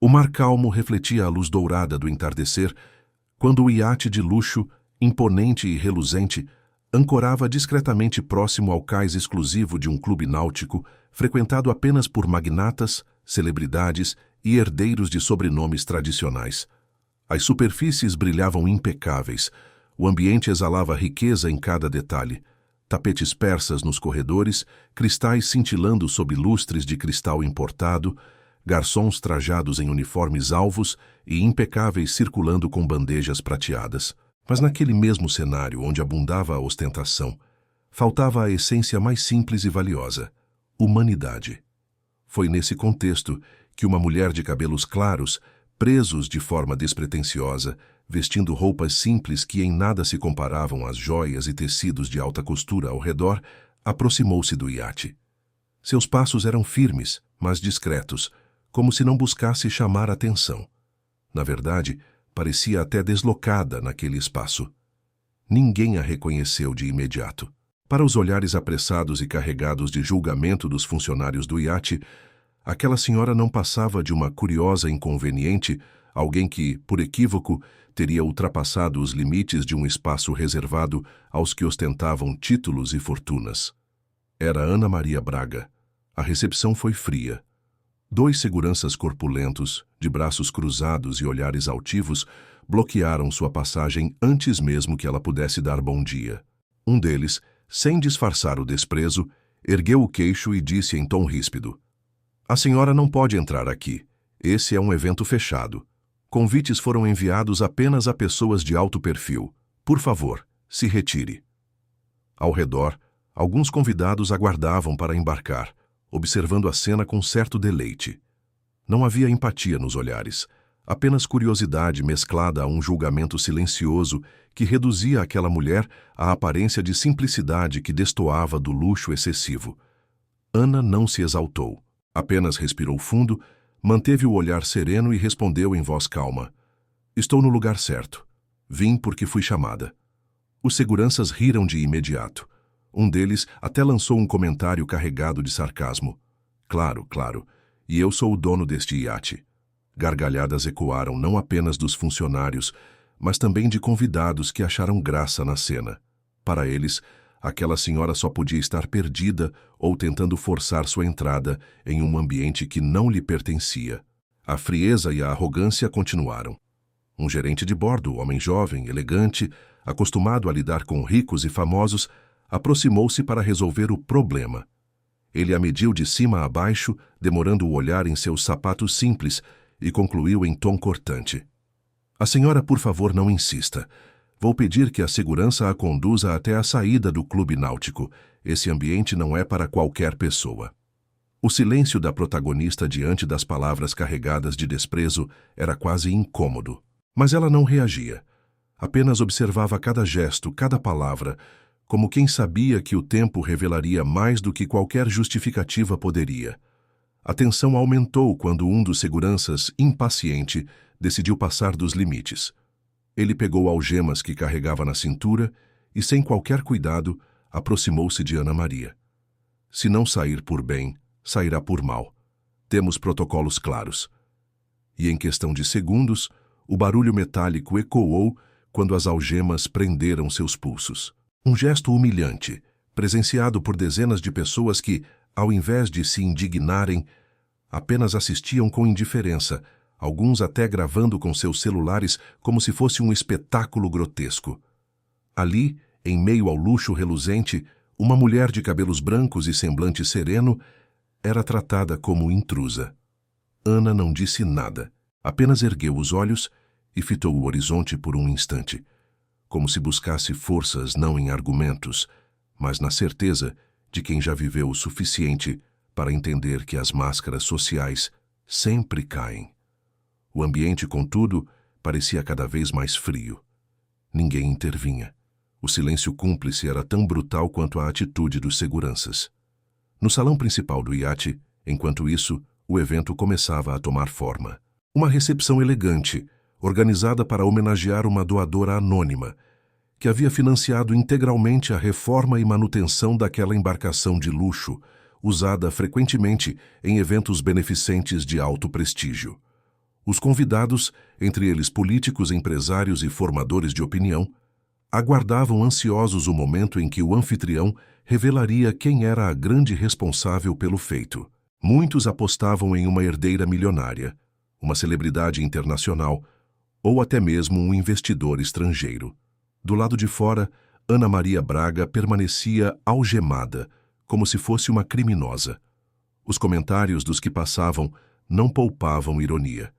O mar calmo refletia a luz dourada do entardecer, quando o iate de luxo, imponente e reluzente, ancorava discretamente próximo ao cais exclusivo de um clube náutico, frequentado apenas por magnatas, celebridades e herdeiros de sobrenomes tradicionais. As superfícies brilhavam impecáveis, o ambiente exalava riqueza em cada detalhe. Tapetes persas nos corredores, cristais cintilando sob lustres de cristal importado, garçons trajados em uniformes alvos e impecáveis circulando com bandejas prateadas. Mas naquele mesmo cenário onde abundava a ostentação, faltava a essência mais simples e valiosa: humanidade. Foi nesse contexto que uma mulher de cabelos claros, presos de forma despretensiosa, vestindo roupas simples que em nada se comparavam às joias e tecidos de alta costura ao redor, aproximou-se do iate. Seus passos eram firmes, mas discretos, como se não buscasse chamar atenção. Na verdade, parecia até deslocada naquele espaço. Ninguém a reconheceu de imediato. Para os olhares apressados e carregados de julgamento dos funcionários do iate, aquela senhora não passava de uma curiosa inconveniente, alguém que, por equívoco, teria ultrapassado os limites de um espaço reservado aos que ostentavam títulos e fortunas. Era Ana Maria Braga. A recepção foi fria. 2 seguranças corpulentos, de braços cruzados e olhares altivos, bloquearam sua passagem antes mesmo que ela pudesse dar bom dia. Um deles, sem disfarçar o desprezo, ergueu o queixo e disse em tom ríspido: "A senhora não pode entrar aqui. Esse é um evento fechado. Convites foram enviados apenas a pessoas de alto perfil. Por favor, se retire." Ao redor, alguns convidados aguardavam para embarcar, observando a cena com certo deleite. Não havia empatia nos olhares, apenas curiosidade mesclada a um julgamento silencioso que reduzia aquela mulher à aparência de simplicidade que destoava do luxo excessivo. Ana não se exaltou, apenas respirou fundo, manteve o olhar sereno e respondeu em voz calma: "Estou no lugar certo. Vim porque fui chamada." Os seguranças riram de imediato. Um deles até lançou um comentário carregado de sarcasmo: "Claro, claro, e eu sou o dono deste iate." Gargalhadas ecoaram não apenas dos funcionários, mas também de convidados que acharam graça na cena. Para eles, aquela senhora só podia estar perdida ou tentando forçar sua entrada em um ambiente que não lhe pertencia. A frieza e a arrogância continuaram. Um gerente de bordo, homem jovem, elegante, acostumado a lidar com ricos e famosos, aproximou-se para resolver o problema. Ele a mediu de cima a baixo, demorando o olhar em seus sapatos simples, e concluiu em tom cortante: "A senhora, por favor, não insista. Vou pedir que a segurança a conduza até a saída do clube náutico. Esse ambiente não é para qualquer pessoa." O silêncio da protagonista diante das palavras carregadas de desprezo era quase incômodo. Mas ela não reagia. Apenas observava cada gesto, cada palavra, como quem sabia que o tempo revelaria mais do que qualquer justificativa poderia. A tensão aumentou quando um dos seguranças, impaciente, decidiu passar dos limites. Ele pegou algemas que carregava na cintura e, sem qualquer cuidado, aproximou-se de Ana Maria. "Se não sair por bem, sairá por mal. Temos protocolos claros." E em questão de segundos, o barulho metálico ecoou quando as algemas prenderam seus pulsos. Um gesto humilhante, presenciado por dezenas de pessoas que, ao invés de se indignarem, apenas assistiam com indiferença, alguns até gravando com seus celulares como se fosse um espetáculo grotesco. Ali, em meio ao luxo reluzente, uma mulher de cabelos brancos e semblante sereno era tratada como intrusa. Ana não disse nada, apenas ergueu os olhos e fitou o horizonte por um instante, como se buscasse forças não em argumentos, mas na certeza de quem já viveu o suficiente para entender que as máscaras sociais sempre caem. O ambiente, contudo, parecia cada vez mais frio. Ninguém intervinha. O silêncio cúmplice era tão brutal quanto a atitude dos seguranças. No salão principal do iate, enquanto isso, o evento começava a tomar forma. Uma recepção elegante, organizada para homenagear uma doadora anônima, que havia financiado integralmente a reforma e manutenção daquela embarcação de luxo, usada frequentemente em eventos beneficentes de alto prestígio. Os convidados, entre eles políticos, empresários e formadores de opinião, aguardavam ansiosos o momento em que o anfitrião revelaria quem era a grande responsável pelo feito. Muitos apostavam em uma herdeira milionária, uma celebridade internacional ou até mesmo um investidor estrangeiro. Do lado de fora, Ana Maria Braga permanecia algemada, como se fosse uma criminosa. Os comentários dos que passavam não poupavam ironia.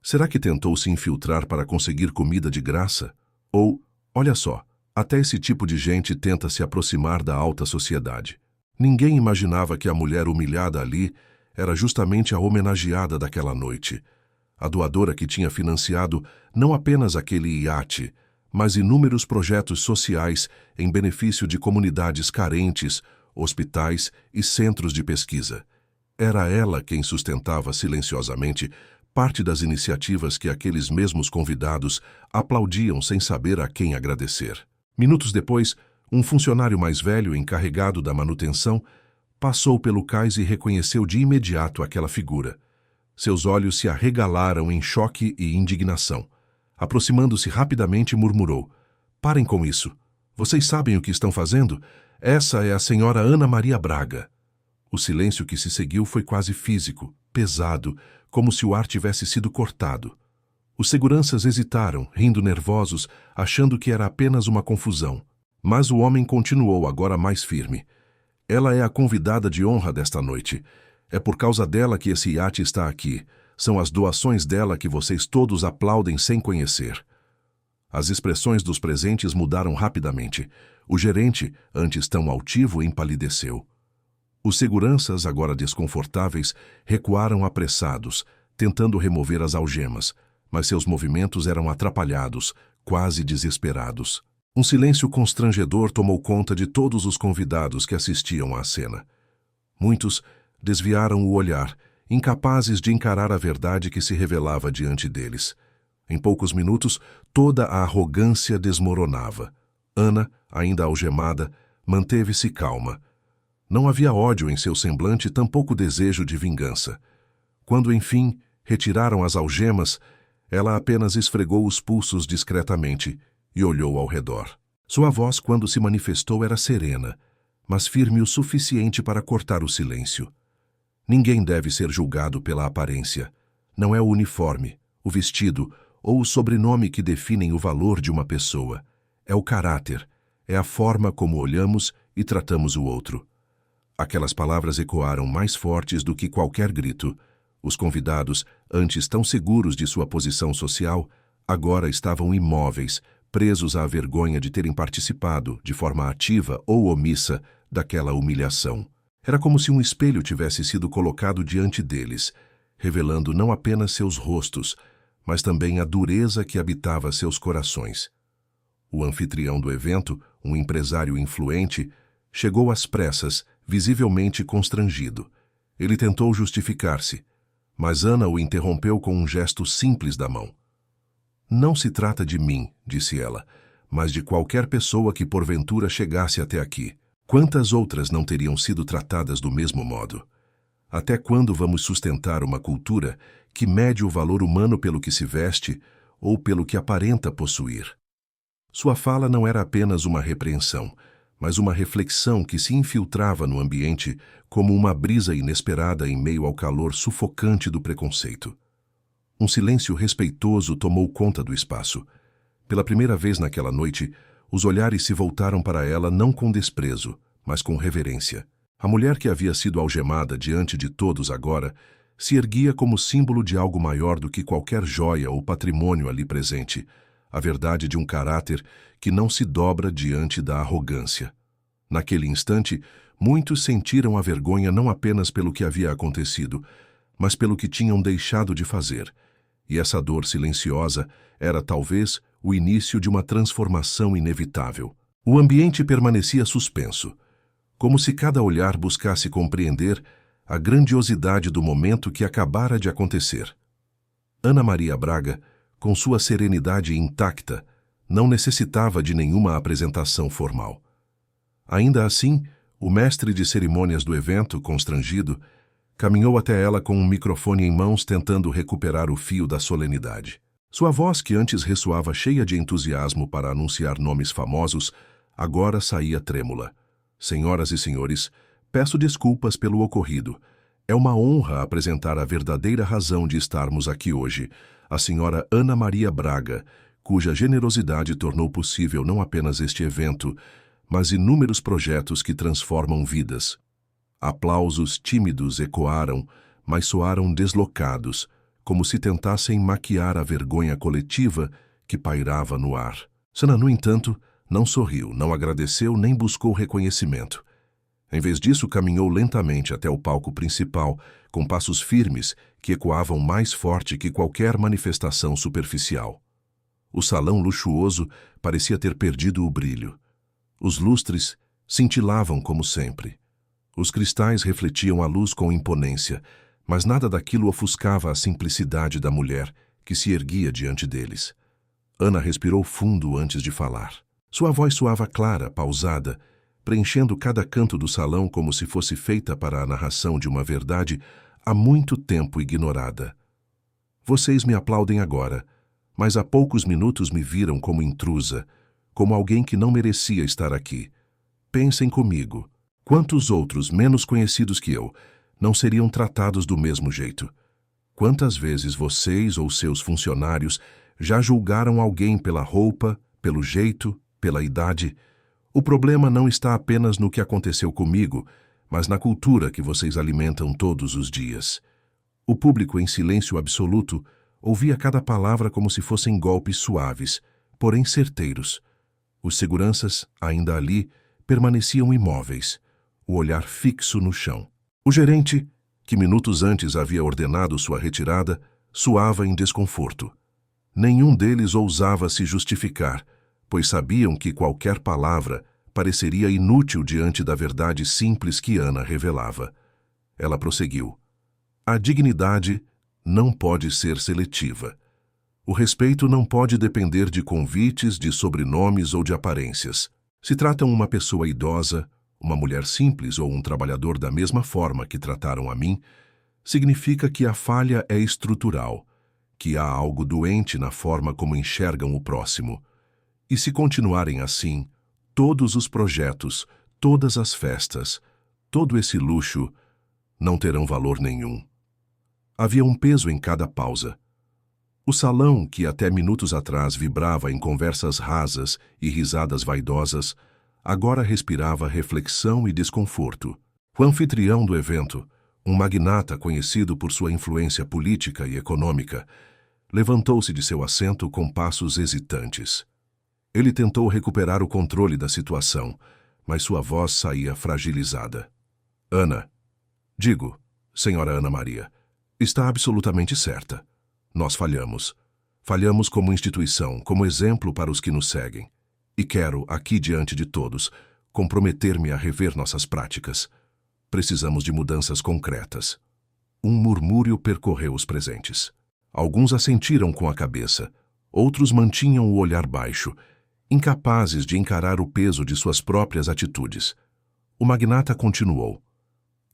Será que tentou se infiltrar para conseguir comida de graça? Ou, olha só, até esse tipo de gente tenta se aproximar da alta sociedade. Ninguém imaginava que a mulher humilhada ali era justamente a homenageada daquela noite. A doadora que tinha financiado não apenas aquele iate, mas inúmeros projetos sociais em benefício de comunidades carentes, hospitais e centros de pesquisa. Era ela quem sustentava silenciosamente parte das iniciativas que aqueles mesmos convidados aplaudiam sem saber a quem agradecer. Minutos depois, um funcionário mais velho encarregado da manutenção passou pelo cais e reconheceu de imediato aquela figura. Seus olhos se arregalaram em choque e indignação. Aproximando-se rapidamente, murmurou: "Parem com isso. Vocês sabem o que estão fazendo? Essa é a senhora Ana Maria Braga." O silêncio que se seguiu foi quase físico, pesado, como se o ar tivesse sido cortado. Os seguranças hesitaram, rindo nervosos, achando que era apenas uma confusão. Mas o homem continuou, agora mais firme. "Ela é a convidada de honra desta noite. É por causa dela que esse iate está aqui. São as doações dela que vocês todos aplaudem sem conhecer." As expressões dos presentes mudaram rapidamente. O gerente, antes tão altivo, empalideceu. Os seguranças, agora desconfortáveis, recuaram apressados, tentando remover as algemas, mas seus movimentos eram atrapalhados, quase desesperados. Um silêncio constrangedor tomou conta de todos os convidados que assistiam à cena. Muitos desviaram o olhar, incapazes de encarar a verdade que se revelava diante deles. Em poucos minutos, toda a arrogância desmoronava. Ana, ainda algemada, manteve-se calma. Não havia ódio em seu semblante, tampouco desejo de vingança. Quando, enfim, retiraram as algemas, ela apenas esfregou os pulsos discretamente e olhou ao redor. Sua voz, quando se manifestou, era serena, mas firme o suficiente para cortar o silêncio. Ninguém deve ser julgado pela aparência. Não é o uniforme, o vestido ou o sobrenome que definem o valor de uma pessoa. É o caráter, é a forma como olhamos e tratamos o outro. Aquelas palavras ecoaram mais fortes do que qualquer grito. Os convidados, antes tão seguros de sua posição social, agora estavam imóveis, presos à vergonha de terem participado, de forma ativa ou omissa, daquela humilhação. Era como se um espelho tivesse sido colocado diante deles, revelando não apenas seus rostos, mas também a dureza que habitava seus corações. O anfitrião do evento, um empresário influente, chegou às pressas, visivelmente constrangido. Ele tentou justificar-se, mas Ana o interrompeu com um gesto simples da mão. "Não se trata de mim", disse ela, "mas de qualquer pessoa que porventura chegasse até aqui. Quantas outras não teriam sido tratadas do mesmo modo? Até quando vamos sustentar uma cultura que mede o valor humano pelo que se veste ou pelo que aparenta possuir?" Sua fala não era apenas uma repreensão, mas uma reflexão que se infiltrava no ambiente como uma brisa inesperada em meio ao calor sufocante do preconceito. Um silêncio respeitoso tomou conta do espaço. Pela primeira vez naquela noite, os olhares se voltaram para ela não com desprezo, mas com reverência. A mulher que havia sido algemada diante de todos agora se erguia como símbolo de algo maior do que qualquer joia ou patrimônio ali presente, a verdade de um caráter que não se dobra diante da arrogância. Naquele instante, muitos sentiram a vergonha não apenas pelo que havia acontecido, mas pelo que tinham deixado de fazer. E essa dor silenciosa era talvez o início de uma transformação inevitável. O ambiente permanecia suspenso, como se cada olhar buscasse compreender a grandiosidade do momento que acabara de acontecer. Ana Maria Braga, com sua serenidade intacta, não necessitava de nenhuma apresentação formal. Ainda assim, o mestre de cerimônias do evento, constrangido, Caminhou até ela com um microfone em mãos, tentando recuperar o fio da solenidade. Sua voz, que antes ressoava cheia de entusiasmo para anunciar nomes famosos, agora saía trêmula. Senhoras e senhores, peço desculpas pelo ocorrido. É uma honra apresentar a verdadeira razão de estarmos aqui hoje, a senhora Ana Maria Braga, cuja generosidade tornou possível não apenas este evento, mas inúmeros projetos que transformam vidas. Aplausos tímidos ecoaram, mas soaram deslocados, como se tentassem maquiar a vergonha coletiva que pairava no ar. Sana, no entanto, não sorriu, não agradeceu nem buscou reconhecimento. Em vez disso, caminhou lentamente até o palco principal, com passos firmes que ecoavam mais forte que qualquer manifestação superficial. O salão luxuoso parecia ter perdido o brilho. Os lustres cintilavam como sempre. Os cristais refletiam a luz com imponência, mas nada daquilo ofuscava a simplicidade da mulher que se erguia diante deles. Ana respirou fundo antes de falar. Sua voz soava clara, pausada, preenchendo cada canto do salão como se fosse feita para a narração de uma verdade há muito tempo ignorada. Vocês me aplaudem agora, mas há poucos minutos me viram como intrusa, como alguém que não merecia estar aqui. Pensem comigo. Quantos outros, menos conhecidos que eu, não seriam tratados do mesmo jeito? Quantas vezes vocês ou seus funcionários já julgaram alguém pela roupa, pelo jeito, pela idade? O problema não está apenas no que aconteceu comigo, mas na cultura que vocês alimentam todos os dias. O público, em silêncio absoluto, ouvia cada palavra como se fossem golpes suaves, porém certeiros. Os seguranças, ainda ali, permaneciam imóveis, o olhar fixo no chão. O gerente, que minutos antes havia ordenado sua retirada, suava em desconforto. Nenhum deles ousava se justificar, pois sabiam que qualquer palavra pareceria inútil diante da verdade simples que Ana revelava. Ela prosseguiu. A dignidade não pode ser seletiva. O respeito não pode depender de convites, de sobrenomes ou de aparências. Se tratam uma pessoa idosa, uma mulher simples ou um trabalhador da mesma forma que trataram a mim, significa que a falha é estrutural, que há algo doente na forma como enxergam o próximo. E se continuarem assim, todos os projetos, todas as festas, todo esse luxo, não terão valor nenhum. Havia um peso em cada pausa. O salão, que até minutos atrás vibrava em conversas rasas e risadas vaidosas, agora respirava reflexão e desconforto. O anfitrião do evento, um magnata conhecido por sua influência política e econômica, levantou-se de seu assento com passos hesitantes. Ele tentou recuperar o controle da situação, mas sua voz saía fragilizada. Ana, digo, senhora Ana Maria, está absolutamente certa. Nós falhamos. Falhamos como instituição, como exemplo para os que nos seguem. E quero, aqui diante de todos, comprometer-me a rever nossas práticas. Precisamos de mudanças concretas. Um murmúrio percorreu os presentes. Alguns assentiram com a cabeça, outros mantinham o olhar baixo, incapazes de encarar o peso de suas próprias atitudes. O magnata continuou.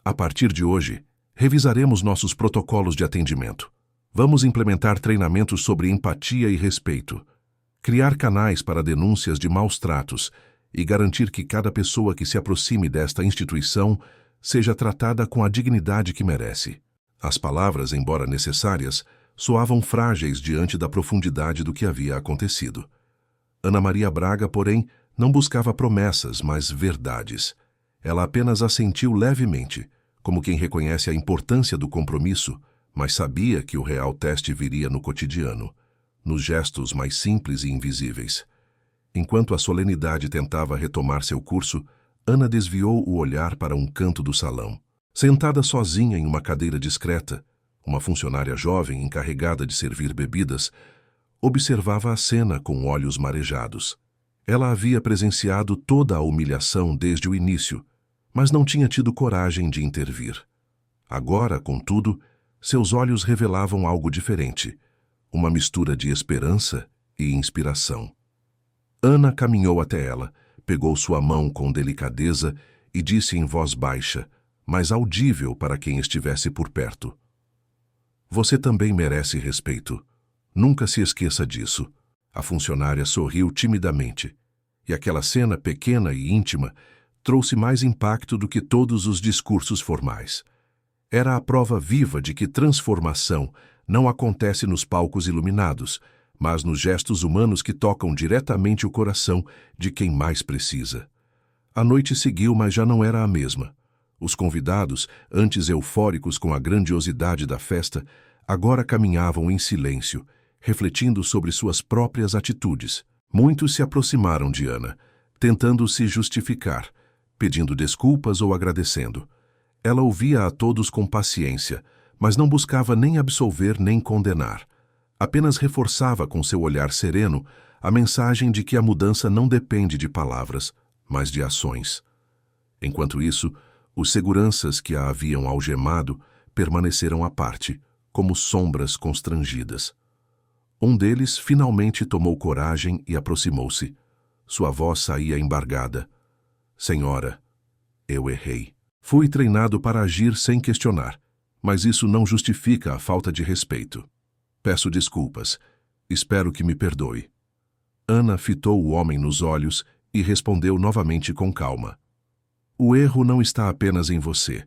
A partir de hoje, revisaremos nossos protocolos de atendimento. Vamos implementar treinamentos sobre empatia e respeito, criar canais para denúncias de maus tratos e garantir que cada pessoa que se aproxime desta instituição seja tratada com a dignidade que merece. As palavras, embora necessárias, soavam frágeis diante da profundidade do que havia acontecido. Ana Maria Braga, porém, não buscava promessas, mas verdades. Ela apenas assentiu levemente, como quem reconhece a importância do compromisso, mas sabia que o real teste viria no cotidiano, nos gestos mais simples e invisíveis. Enquanto a solenidade tentava retomar seu curso, Ana desviou o olhar para um canto do salão. Sentada sozinha em uma cadeira discreta, uma funcionária jovem encarregada de servir bebidas, observava a cena com olhos marejados. Ela havia presenciado toda a humilhação desde o início, mas não tinha tido coragem de intervir. Agora, contudo, seus olhos revelavam algo diferente, uma mistura de esperança e inspiração. Ana caminhou até ela, pegou sua mão com delicadeza e disse em voz baixa, mas audível para quem estivesse por perto. Você também merece respeito. Nunca se esqueça disso. A funcionária sorriu timidamente, e aquela cena pequena e íntima trouxe mais impacto do que todos os discursos formais. Era a prova viva de que transformação não acontece nos palcos iluminados, mas nos gestos humanos que tocam diretamente o coração de quem mais precisa. A noite seguiu, mas já não era a mesma. Os convidados, antes eufóricos com a grandiosidade da festa, agora caminhavam em silêncio, refletindo sobre suas próprias atitudes. Muitos se aproximaram de Ana, tentando se justificar, pedindo desculpas ou agradecendo. Ela ouvia a todos com paciência, mas não buscava nem absolver nem condenar. Apenas reforçava com seu olhar sereno a mensagem de que a mudança não depende de palavras, mas de ações. Enquanto isso, os seguranças que a haviam algemado permaneceram à parte, como sombras constrangidas. Um deles finalmente tomou coragem e aproximou-se. Sua voz saía embargada. Senhora, eu errei. Fui treinado para agir sem questionar, mas isso não justifica a falta de respeito. Peço desculpas. Espero que me perdoe. Ana fitou o homem nos olhos e respondeu novamente com calma. O erro não está apenas em você.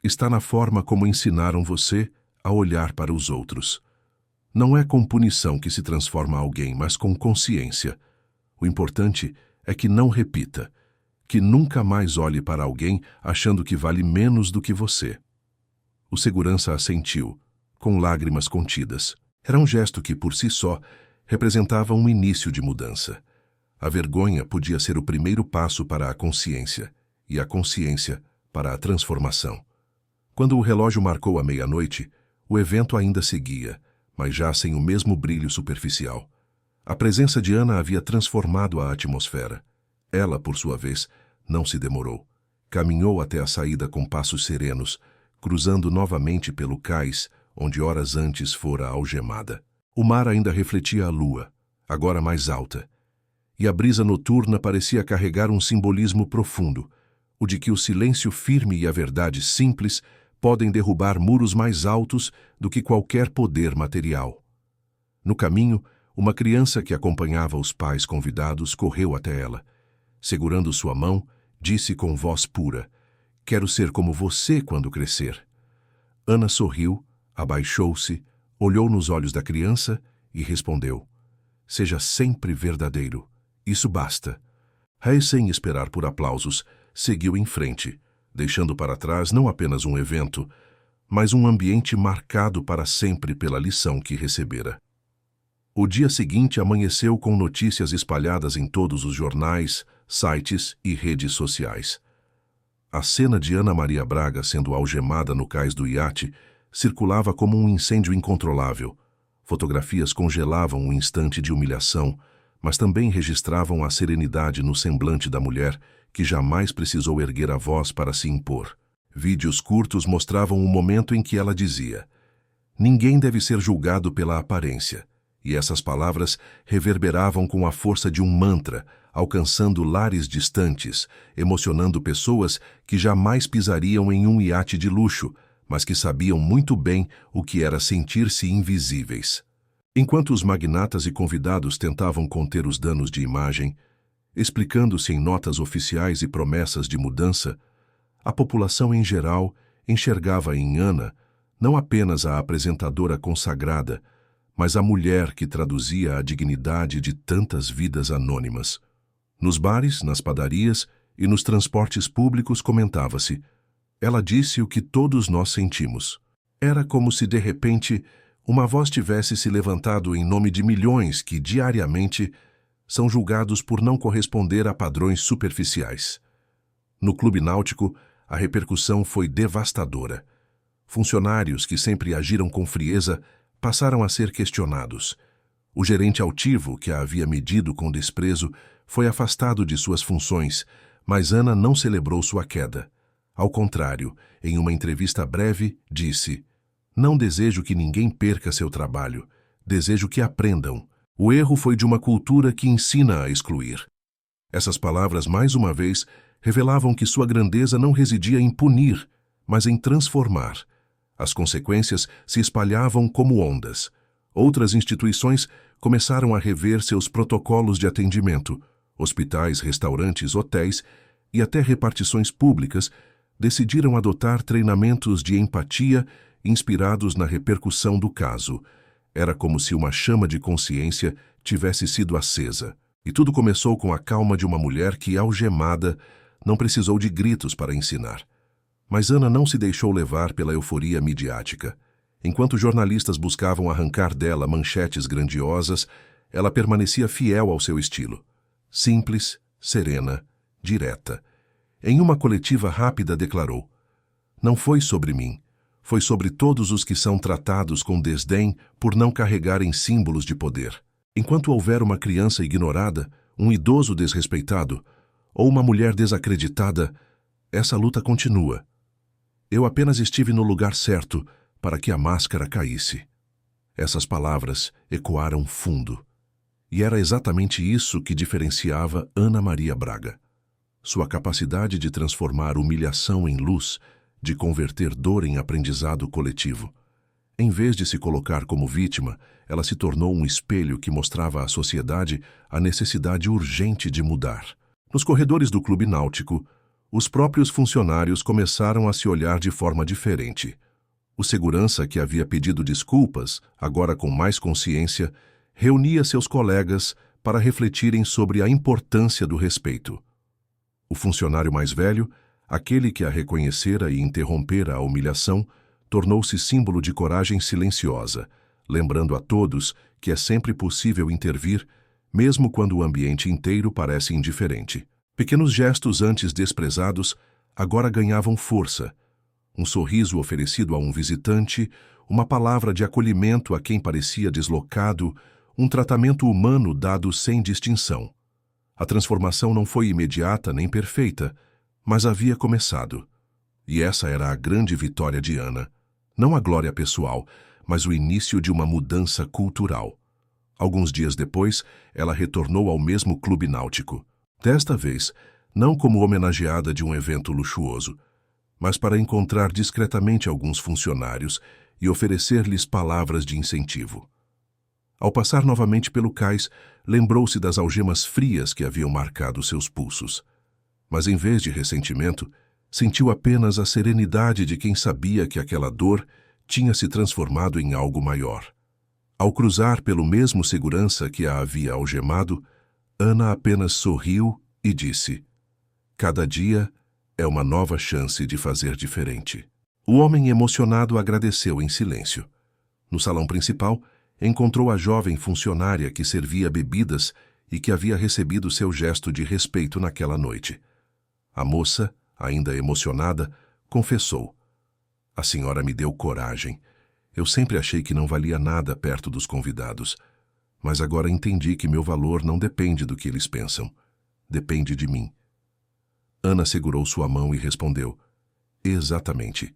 Está na forma como ensinaram você a olhar para os outros. Não é com punição que se transforma alguém, mas com consciência. O importante é que não repita, que nunca mais olhe para alguém achando que vale menos do que você. O segurança assentiu, com lágrimas contidas. Era um gesto que, por si só, representava um início de mudança. A vergonha podia ser o primeiro passo para a consciência, e a consciência para a transformação. Quando o relógio marcou a meia-noite, o evento ainda seguia, mas já sem o mesmo brilho superficial. A presença de Ana havia transformado a atmosfera. Ela, por sua vez, não se demorou. Caminhou até a saída com passos serenos, cruzando novamente pelo cais, onde horas antes fora algemada. O mar ainda refletia a lua, agora mais alta, e a brisa noturna parecia carregar um simbolismo profundo, o de que o silêncio firme e a verdade simples podem derrubar muros mais altos do que qualquer poder material. No caminho, uma criança que acompanhava os pais convidados correu até ela. Segurando sua mão, disse com voz pura: "Quero ser como você quando crescer." Ana sorriu, abaixou-se, olhou nos olhos da criança e respondeu: "Seja sempre verdadeiro. Isso basta." Rei, sem esperar por aplausos, seguiu em frente, deixando para trás não apenas um evento, mas um ambiente marcado para sempre pela lição que recebera. O dia seguinte amanheceu com notícias espalhadas em todos os jornais, sites e redes sociais. A cena de Ana Maria Braga sendo algemada no cais do iate circulava como um incêndio incontrolável. Fotografias congelavam o instante de humilhação, mas também registravam a serenidade no semblante da mulher, que jamais precisou erguer a voz para se impor. Vídeos curtos mostravam o momento em que ela dizia: "Ninguém deve ser julgado pela aparência." E essas palavras reverberavam com a força de um mantra, alcançando lares distantes, emocionando pessoas que jamais pisariam em um iate de luxo, mas que sabiam muito bem o que era sentir-se invisíveis. Enquanto os magnatas e convidados tentavam conter os danos de imagem, explicando-se em notas oficiais e promessas de mudança, a população em geral enxergava em Ana não apenas a apresentadora consagrada, mas a mulher que traduzia a dignidade de tantas vidas anônimas. Nos bares, nas padarias e nos transportes públicos comentava-se: "Ela disse o que todos nós sentimos." Era como se, de repente, uma voz tivesse se levantado em nome de milhões que, diariamente, são julgados por não corresponder a padrões superficiais. No clube náutico, a repercussão foi devastadora. Funcionários que sempre agiram com frieza passaram a ser questionados. O gerente altivo, que a havia medido com desprezo, foi afastado de suas funções, mas Ana não celebrou sua queda. Ao contrário, em uma entrevista breve, disse: "Não desejo que ninguém perca seu trabalho. Desejo que aprendam. O erro foi de uma cultura que ensina a excluir." Essas palavras, mais uma vez, revelavam que sua grandeza não residia em punir, mas em transformar. As consequências se espalhavam como ondas. Outras instituições começaram a rever seus protocolos de atendimento. Hospitais, restaurantes, hotéis e até repartições públicas decidiram adotar treinamentos de empatia inspirados na repercussão do caso. Era como se uma chama de consciência tivesse sido acesa. E tudo começou com a calma de uma mulher que, algemada, não precisou de gritos para ensinar. Mas Ana não se deixou levar pela euforia midiática. Enquanto jornalistas buscavam arrancar dela manchetes grandiosas, ela permanecia fiel ao seu estilo. Simples, serena, direta. Em uma coletiva rápida declarou: "Não foi sobre mim, foi sobre todos os que são tratados com desdém por não carregarem símbolos de poder. Enquanto houver uma criança ignorada, um idoso desrespeitado ou uma mulher desacreditada, essa luta continua. Eu apenas estive no lugar certo para que a máscara caísse." Essas palavras ecoaram fundo. E era exatamente isso que diferenciava Ana Maria Braga. Sua capacidade de transformar humilhação em luz, de converter dor em aprendizado coletivo. Em vez de se colocar como vítima, ela se tornou um espelho que mostrava à sociedade a necessidade urgente de mudar. Nos corredores do Clube Náutico, os próprios funcionários começaram a se olhar de forma diferente. O segurança, que havia pedido desculpas, agora com mais consciência, reunia seus colegas para refletirem sobre a importância do respeito. O funcionário mais velho, aquele que a reconhecera e interrompera a humilhação, tornou-se símbolo de coragem silenciosa, lembrando a todos que é sempre possível intervir, mesmo quando o ambiente inteiro parece indiferente. Pequenos gestos antes desprezados agora ganhavam força. Um sorriso oferecido a um visitante, uma palavra de acolhimento a quem parecia deslocado, um tratamento humano dado sem distinção. A transformação não foi imediata nem perfeita, mas havia começado. E essa era a grande vitória de Ana. Não a glória pessoal, mas o início de uma mudança cultural. Alguns dias depois, ela retornou ao mesmo clube náutico. Desta vez, não como homenageada de um evento luxuoso, mas para encontrar discretamente alguns funcionários e oferecer-lhes palavras de incentivo. Ao passar novamente pelo cais, lembrou-se das algemas frias que haviam marcado seus pulsos. Mas em vez de ressentimento, sentiu apenas a serenidade de quem sabia que aquela dor tinha se transformado em algo maior. Ao cruzar pelo mesmo segurança que a havia algemado, Ana apenas sorriu e disse: "Cada dia é uma nova chance de fazer diferente." O homem emocionado agradeceu em silêncio. No salão principal, encontrou a jovem funcionária que servia bebidas e que havia recebido seu gesto de respeito naquela noite. A moça, ainda emocionada, confessou: "A senhora me deu coragem. Eu sempre achei que não valia nada perto dos convidados. Mas agora entendi que meu valor não depende do que eles pensam. Depende de mim." Ana segurou sua mão e respondeu: "Exatamente.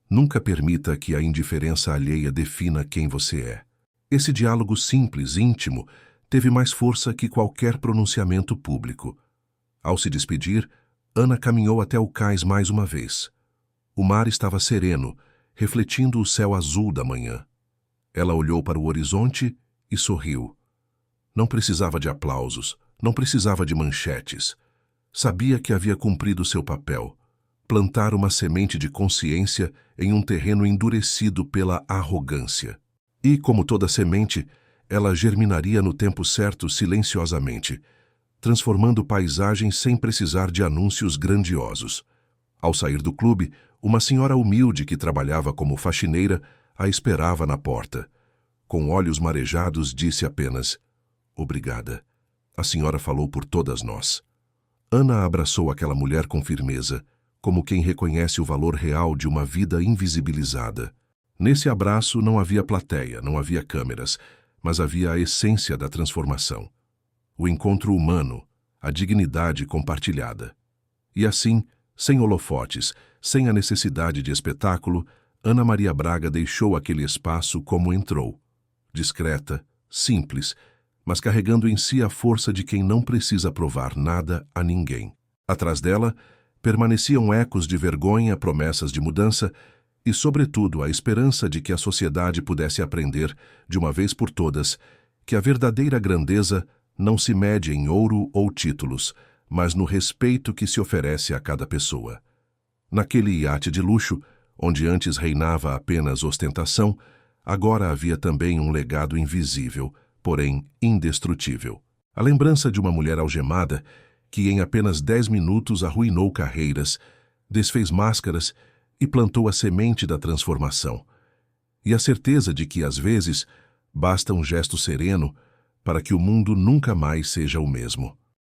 Nunca permita que a indiferença alheia defina quem você é." Esse diálogo simples, íntimo, teve mais força que qualquer pronunciamento público. Ao se despedir, Ana caminhou até o cais mais uma vez. O mar estava sereno, refletindo o céu azul da manhã. Ela olhou para o horizonte e sorriu. Não precisava de aplausos, não precisava de manchetes. Sabia que havia cumprido seu papel: plantar uma semente de consciência em um terreno endurecido pela arrogância. E, como toda semente, ela germinaria no tempo certo silenciosamente, transformando paisagens sem precisar de anúncios grandiosos. Ao sair do clube, uma senhora humilde que trabalhava como faxineira a esperava na porta. Com olhos marejados, disse apenas: "Obrigada. A senhora falou por todas nós." Ana abraçou aquela mulher com firmeza, como quem reconhece o valor real de uma vida invisibilizada. Nesse abraço não havia plateia, não havia câmeras, mas havia a essência da transformação. O encontro humano, a dignidade compartilhada. E assim, sem holofotes, sem a necessidade de espetáculo, Ana Maria Braga deixou aquele espaço como entrou. Discreta, simples, mas carregando em si a força de quem não precisa provar nada a ninguém. Atrás dela, permaneciam ecos de vergonha, promessas de mudança e, sobretudo, a esperança de que a sociedade pudesse aprender, de uma vez por todas, que a verdadeira grandeza não se mede em ouro ou títulos, mas no respeito que se oferece a cada pessoa. Naquele iate de luxo, onde antes reinava apenas ostentação, agora havia também um legado invisível, porém indestrutível. A lembrança de uma mulher algemada que em apenas 10 minutos arruinou carreiras, desfez máscaras e plantou a semente da transformação. E a certeza de que, às vezes, basta um gesto sereno para que o mundo nunca mais seja o mesmo.